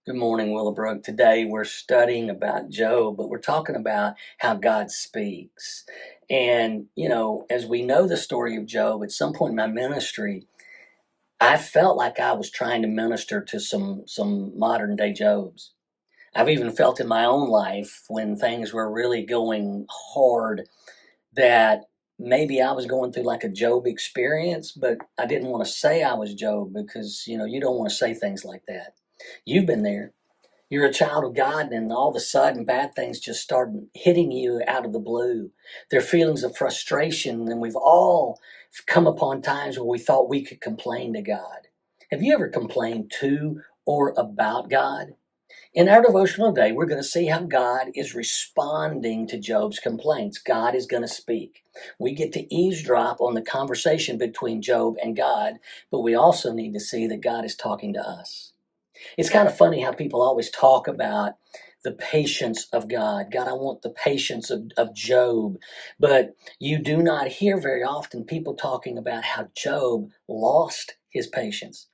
Good morning, Willowbrook. Today we're studying about Job, but we're talking about how God speaks. And, as we know the story of Job, at some point in my ministry, I felt like I was trying to minister to some modern day Jobs. I've even felt in my own life when things were really going hard that maybe I was going through like a Job experience, but I didn't want to say I was Job because, you don't want to say things like that. You've been there. You're a child of God, and all of a sudden, bad things just start hitting you out of the blue. There are feelings of frustration, and we've all come upon times where we thought we could complain to God. Have you ever complained to or about God? In our devotional today, we're going to see how God is responding to Job's complaints. God is going to speak. We get to eavesdrop on the conversation between Job and God, but we also need to see that God is talking to us. It's kind of funny how people always talk about the patience of God. God, I want the patience of Job. But you do not hear very often people talking about how Job lost his patience.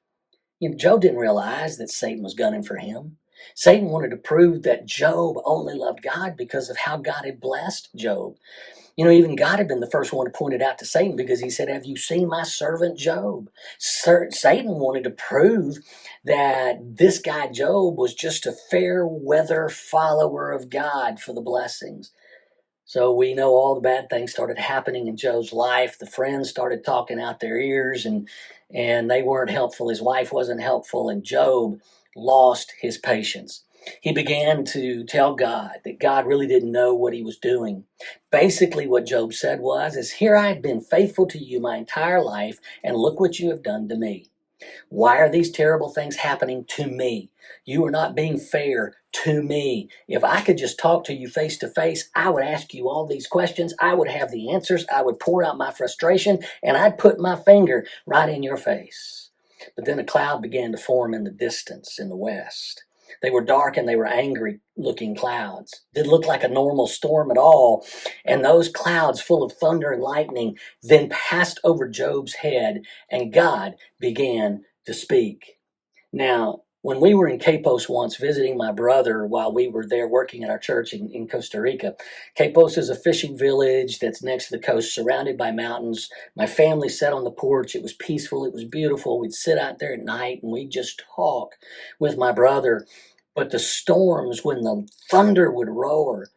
Job didn't realize that Satan was gunning for him. Satan wanted to prove that Job only loved God because of how God had blessed Job. Even God had been the first one to point it out to Satan because he said, "Have you seen my servant Job?" Satan wanted to prove that this guy Job was just a fair weather follower of God for the blessings. So we know all the bad things started happening in Job's life. The friends started talking out their ears and they weren't helpful. His wife wasn't helpful, and Job lost his patience. He began to tell God that God really didn't know what he was doing. Basically, what Job said is, "Here I've been faithful to you my entire life, and look what you have done to me. Why are these terrible things happening to me? You are not being fair to me. If I could just talk to you face to face, I would ask you all these questions. I would have the answers. I would pour out my frustration, and I'd put my finger right in your face." But then a cloud began to form in the distance in the west. They were dark and they were angry looking clouds. Didn't look like a normal storm at all. And those clouds, full of thunder and lightning, then passed over Job's head, and God began to speak. Now, when we were in Capos once visiting my brother while we were there working at our church in Costa Rica, Capos is a fishing village that's next to the coast, surrounded by mountains. My family sat on the porch. It was peaceful. It was beautiful. We'd sit out there at night and we'd just talk with my brother. But the storms, when the thunder would roar,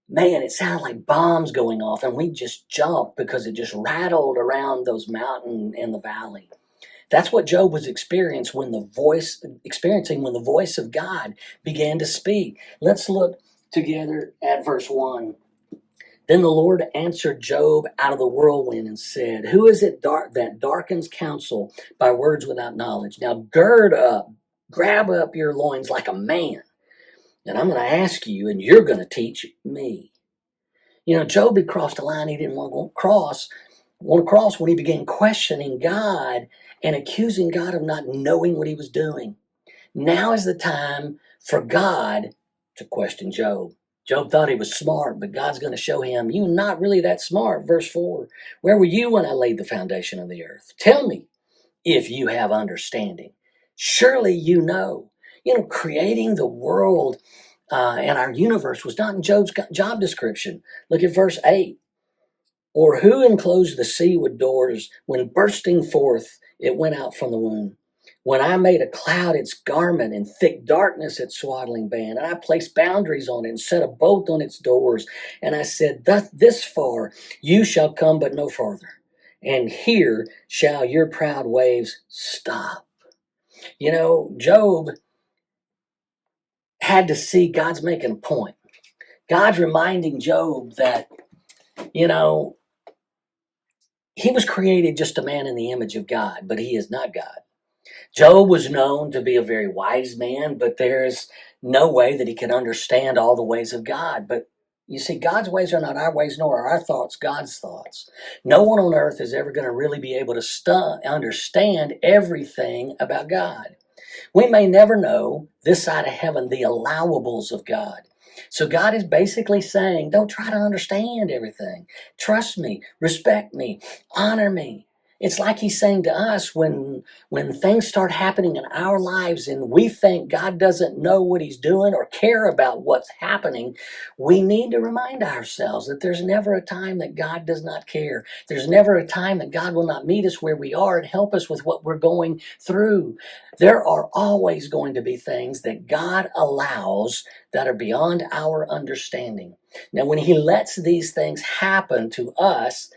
man, it sounded like bombs going off, and we'd just jump because it just rattled around those mountains in the valley. That's what Job was experiencing when the voice of God began to speak. Let's look together at verse 1. Then the Lord answered Job out of the whirlwind and said, "Who is it that darkens counsel by words without knowledge? Now gird up, grab up your loins like a man, and I'm going to ask you, and you're going to teach me." Job had crossed a line he didn't want to cross when he began questioning God and accusing God of not knowing what he was doing. Now is the time for God to question Job. Job thought he was smart, but God's going to show him, "You're not really that smart." Verse 4, "Where were you when I laid the foundation of the earth? Tell me if you have understanding. Surely you know." Creating the world and our universe was not in Job's job description. Look at verse 8. "Or who enclosed the sea with doors when bursting forth it went out from the womb? When I made a cloud its garment and thick darkness its swaddling band, and I placed boundaries on it and set a bolt on its doors, and I said, this far you shall come but no farther, and here shall your proud waves stop." Job had to see God's making a point. God's reminding Job that, he was created just a man in the image of God, but he is not God. Job was known to be a very wise man, but there's no way that he could understand all the ways of God. But you see, God's ways are not our ways, nor are our thoughts God's thoughts. No one on earth is ever going to really be able to understand everything about God. We may never know this side of heaven the allowables of God. So God is basically saying, don't try to understand everything. Trust me, respect me, honor me. It's like he's saying to us when things start happening in our lives and we think God doesn't know what he's doing or care about what's happening, we need to remind ourselves that there's never a time that God does not care. There's never a time that God will not meet us where we are and help us with what we're going through. There are always going to be things that God allows that are beyond our understanding. Now, when he lets these things happen to us,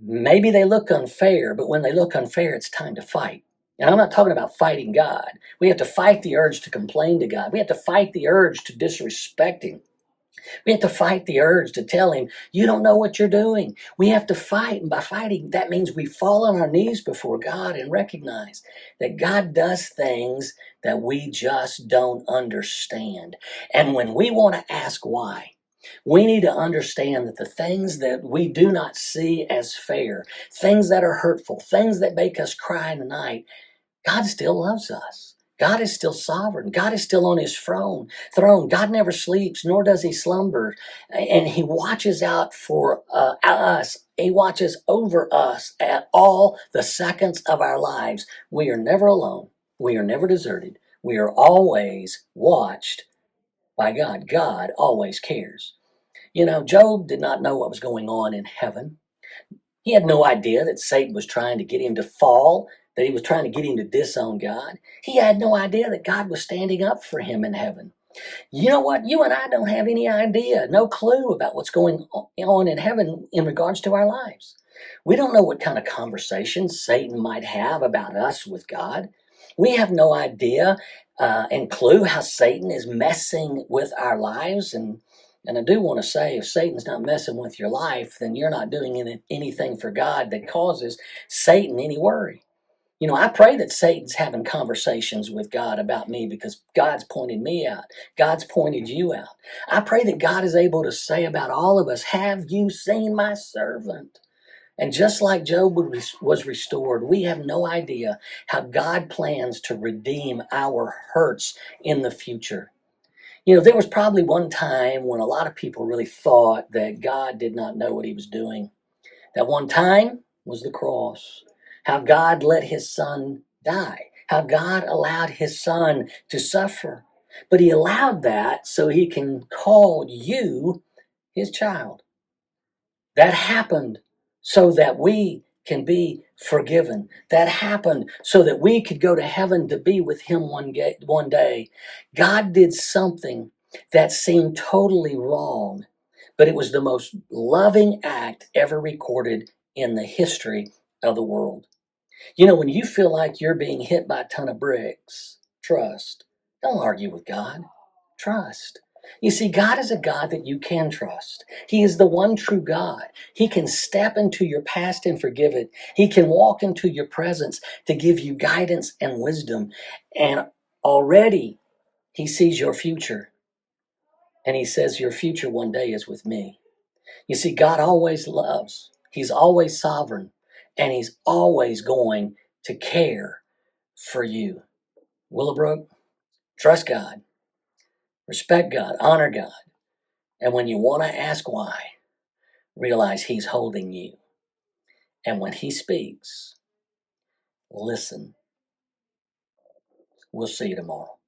maybe they look unfair, but when they look unfair, it's time to fight. And I'm not talking about fighting God. We have to fight the urge to complain to God. We have to fight the urge to disrespect him. We have to fight the urge to tell him, you don't know what you're doing. We have to fight. And by fighting, that means we fall on our knees before God and recognize that God does things that we just don't understand. And when we want to ask why, we need to understand that the things that we do not see as fair, things that are hurtful, things that make us cry in the night, God still loves us. God is still sovereign. God is still on his throne. God never sleeps, nor does he slumber. And he watches out for us. He watches over us at all the seconds of our lives. We are never alone. We are never deserted. We are always watched by God. God always cares. You know, Job did not know what was going on in heaven. He had no idea that Satan was trying to get him to fall, that he was trying to get him to disown God. He had no idea that God was standing up for him in heaven. You know what? You and I don't have any idea, no clue about what's going on in heaven in regards to our lives. We don't know what kind of conversations Satan might have about us with God. We have no idea and clue how Satan is messing with our lives. And I do want to say, if Satan's not messing with your life, then you're not doing anything for God that causes Satan any worry. You know, I pray that Satan's having conversations with God about me because God's pointed me out. God's pointed you out. I pray that God is able to say about all of us, have you seen my servant? And just like Job was restored, we have no idea how God plans to redeem our hurts in the future. You know, there was probably one time when a lot of people really thought that God did not know what he was doing. That one time was the cross. How God let his son die. How God allowed his son to suffer. But he allowed that so he can call you his child. That happened so that we can be forgiven. That happened so that we could go to heaven to be with him one day. God did something that seemed totally wrong, but it was the most loving act ever recorded in the history of the world. You know, when you feel like you're being hit by a ton of bricks, trust. Don't argue with God. Trust. You see, God is a God that you can trust. He is the one true God. He can step into your past and forgive it. He can walk into your presence to give you guidance and wisdom. And already he sees your future. And he says, your future one day is with me. You see, God always loves. He's always sovereign. And he's always going to care for you. Willowbrook, trust God, respect God, honor God. And when you want to ask why, realize he's holding you. And when he speaks, listen. We'll see you tomorrow.